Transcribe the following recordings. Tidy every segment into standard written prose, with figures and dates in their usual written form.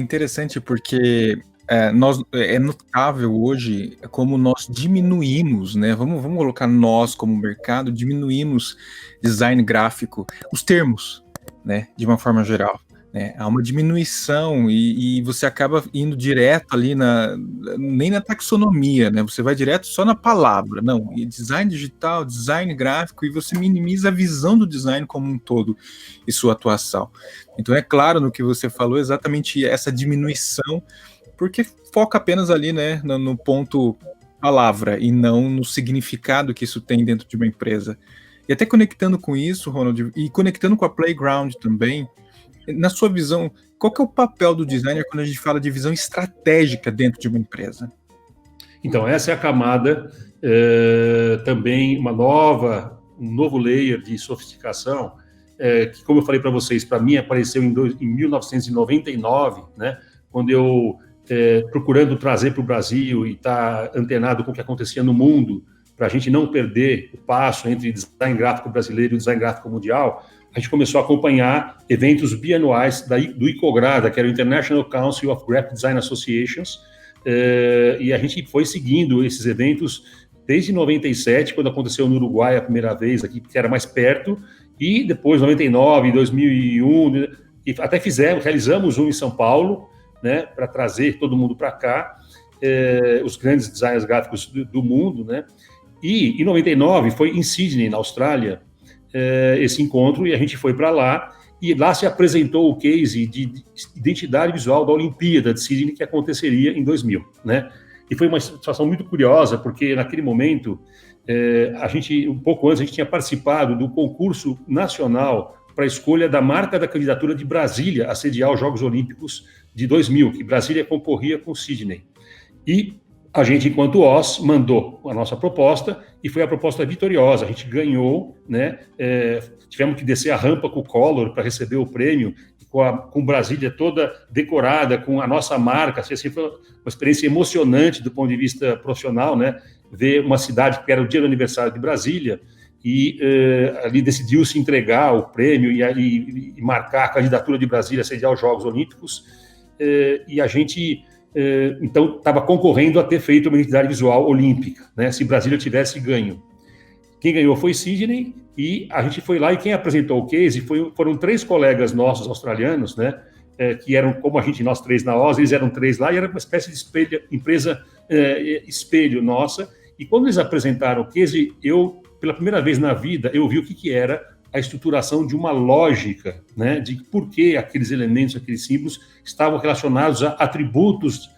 interessante porque é notável hoje como nós diminuímos, né? Vamos colocar nós como mercado, diminuímos design gráfico, os termos, né? De uma forma geral. Né? Há uma diminuição e você acaba indo direto ali nem na taxonomia, né? Você vai direto só na palavra, não, e design digital, design gráfico, e você minimiza a visão do design como um todo e sua atuação. Então é claro no que você falou, exatamente essa diminuição, porque foca apenas ali, né, no ponto palavra e não no significado que isso tem dentro de uma empresa. E até conectando com isso, Ronald, e conectando com a Playground também, na sua visão, qual que é o papel do designer quando a gente fala de visão estratégica dentro de uma empresa? Então, essa é a camada, também um novo layer de sofisticação, que, como eu falei para vocês, para mim apareceu em 1999, né, quando eu, procurando trazer para o Brasil e estar antenado com o que acontecia no mundo, para a gente não perder o passo entre design gráfico brasileiro e design gráfico mundial, a gente começou a acompanhar eventos bianuais do ICOGRADA, que era o International Council of Graphic Design Associations, e a gente foi seguindo esses eventos desde 97, quando aconteceu no Uruguai a primeira vez, aqui, que era mais perto, e depois 99, 2001, e até realizamos um em São Paulo, né, para trazer todo mundo para cá, os grandes designers gráficos do mundo, né, e em 99 foi em Sydney, na Austrália, esse encontro, e a gente foi para lá, e lá se apresentou o case de identidade visual da Olimpíada de Sydney, que aconteceria em 2000, né? E foi uma situação muito curiosa, porque naquele momento, um pouco antes, a gente tinha participado do concurso nacional para a escolha da marca da candidatura de Brasília a sediar os Jogos Olímpicos de 2000, que Brasília concorria com Sydney. E a gente, enquanto OS, mandou a nossa proposta e foi a proposta vitoriosa. A gente ganhou, né? Tivemos que descer a rampa com o Collor para receber o prêmio, com Brasília toda decorada, com a nossa marca. Assim, foi uma experiência emocionante do ponto de vista profissional, né? Ver uma cidade que era o dia do aniversário de Brasília e ali decidiu-se entregar o prêmio e marcar a candidatura de Brasília a sediar os Jogos Olímpicos. E a gente... então, estava concorrendo a ter feito uma identidade visual olímpica, né? Se Brasília tivesse ganho. Quem ganhou foi Sydney, e a gente foi lá, e quem apresentou o case foram 3 colegas nossos australianos, né? Que eram como nós 3 na OZ, eles eram 3 lá, e era uma espécie de empresa espelho nossa. E quando eles apresentaram o case, pela primeira vez na vida, eu vi o que era a estruturação de uma lógica, né, de por que aqueles elementos, aqueles símbolos estavam relacionados a atributos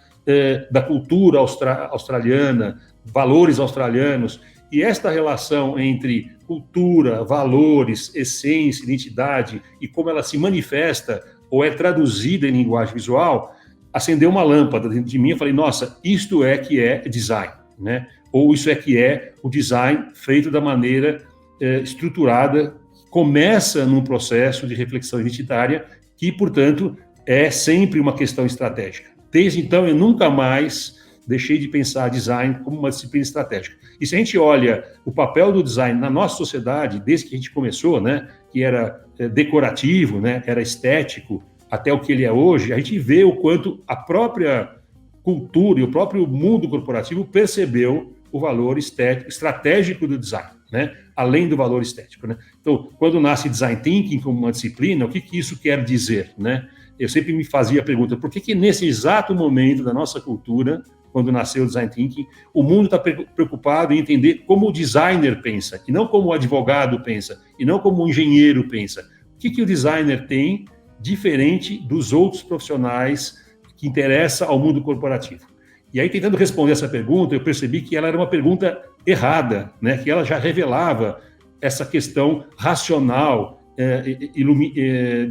da cultura australiana, valores australianos, e esta relação entre cultura, valores, essência, identidade e como ela se manifesta ou é traduzida em linguagem visual, acendeu uma lâmpada dentro de mim. Eu falei, nossa, isto é que é design, né? Ou isso é que é o design feito da maneira estruturada, começa num processo de reflexão identitária que, portanto, é sempre uma questão estratégica. Desde então, eu nunca mais deixei de pensar design como uma disciplina estratégica. E se a gente olha o papel do design na nossa sociedade, desde que a gente começou, né, que era decorativo, né, era estético, até o que ele é hoje, a gente vê o quanto a própria cultura e o próprio mundo corporativo percebeu o valor estratégico do design, né? Além do valor estético, né? Então, quando nasce Design Thinking como uma disciplina, o que isso quer dizer, né? Eu sempre me fazia a pergunta, por que nesse exato momento da nossa cultura, quando nasceu o Design Thinking, o mundo está preocupado em entender como o designer pensa, e não como o advogado pensa, e não como o engenheiro pensa. O que o designer tem diferente dos outros profissionais que interessa ao mundo corporativo? E aí, tentando responder essa pergunta, eu percebi que ela era uma pergunta errada, né? Que ela já revelava essa questão racional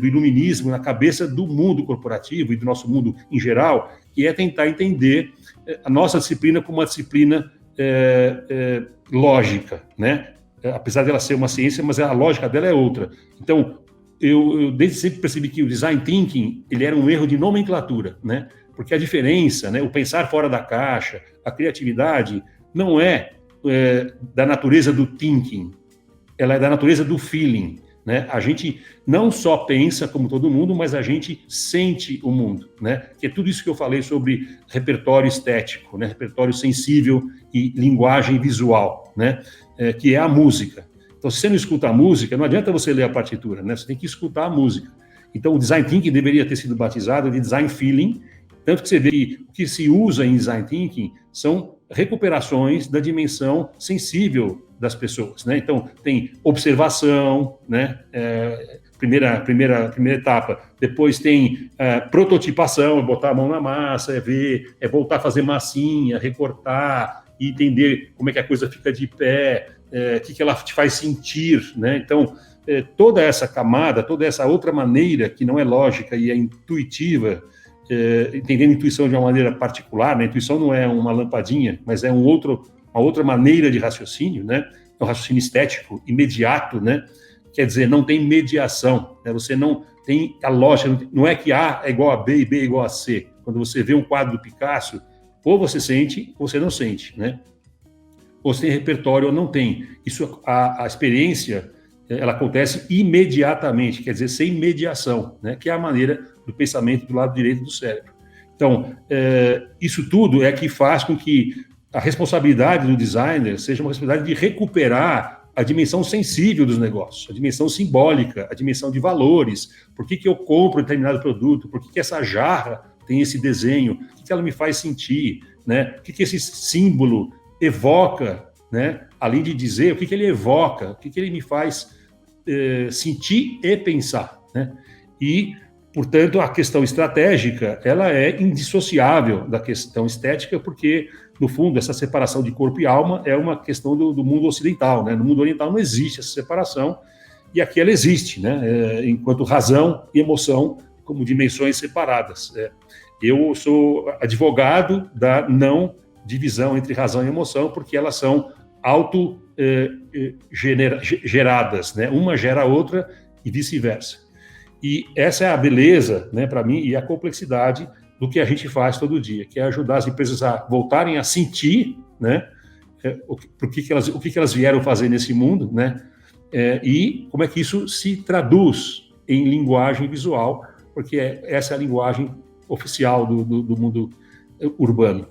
do iluminismo na cabeça do mundo corporativo e do nosso mundo em geral, que é tentar entender a nossa disciplina como uma disciplina lógica, né? Apesar dela ser uma ciência, mas a lógica dela é outra. Então, eu desde sempre percebi que o Design Thinking ele era um erro de nomenclatura, né? Porque a diferença, né, o pensar fora da caixa, a criatividade, não é da natureza do thinking, ela é da natureza do feeling, né? A gente não só pensa como todo mundo, mas a gente sente o mundo, né? Que é tudo isso que eu falei sobre repertório estético, né? Repertório sensível e linguagem visual, né? Que é a música. Então, se você não escuta a música, não adianta você ler a partitura, né? Você tem que escutar a música. Então, o Design Thinking deveria ter sido batizado de Design Feeling, tanto que você vê que o que se usa em Design Thinking são recuperações da dimensão sensível das pessoas, né? Então, tem observação, né? Primeira etapa. Depois tem prototipação, é botar a mão na massa, é ver, é voltar a fazer massinha, recortar, e entender como é que a coisa fica de pé, o que ela te faz sentir, né? Então, toda essa camada, toda essa outra maneira que não é lógica e é intuitiva, entendendo a intuição de uma maneira particular, né? A intuição não é uma lampadinha, mas é uma outra maneira de raciocínio, né? É um raciocínio estético, imediato, né? Quer dizer, não tem mediação, né? Você não tem a lógica, não é que A é igual a B e B é igual a C. Quando você vê um quadro do Picasso, ou você sente, ou você não sente, né? Ou você tem repertório ou não tem. Isso, a experiência, ela acontece imediatamente, quer dizer, sem mediação, né? Que é a maneira do pensamento do lado direito do cérebro. Então, isso tudo é que faz com que a responsabilidade do designer seja uma responsabilidade de recuperar a dimensão sensível dos negócios, a dimensão simbólica, a dimensão de valores. Por que eu compro determinado produto? Por que essa jarra tem esse desenho? O que ela me faz sentir? Né? O que esse símbolo evoca? Né? Além de dizer, o que ele evoca? O que ele me faz sentir e pensar? Né? E, portanto, a questão estratégica ela é indissociável da questão estética, porque, no fundo, essa separação de corpo e alma é uma questão do mundo ocidental. Né? No mundo oriental não existe essa separação, e aqui ela existe, né? Enquanto razão e emoção como dimensões separadas. Eu sou advogado da não divisão entre razão e emoção, porque elas são geradas, né? Uma gera a outra e vice-versa. E essa é a beleza, né, para mim, e a complexidade do que a gente faz todo dia, que é ajudar as empresas a voltarem a sentir, né, o que elas vieram fazer nesse mundo, né, e como é que isso se traduz em linguagem visual, porque essa é a linguagem oficial do mundo urbano.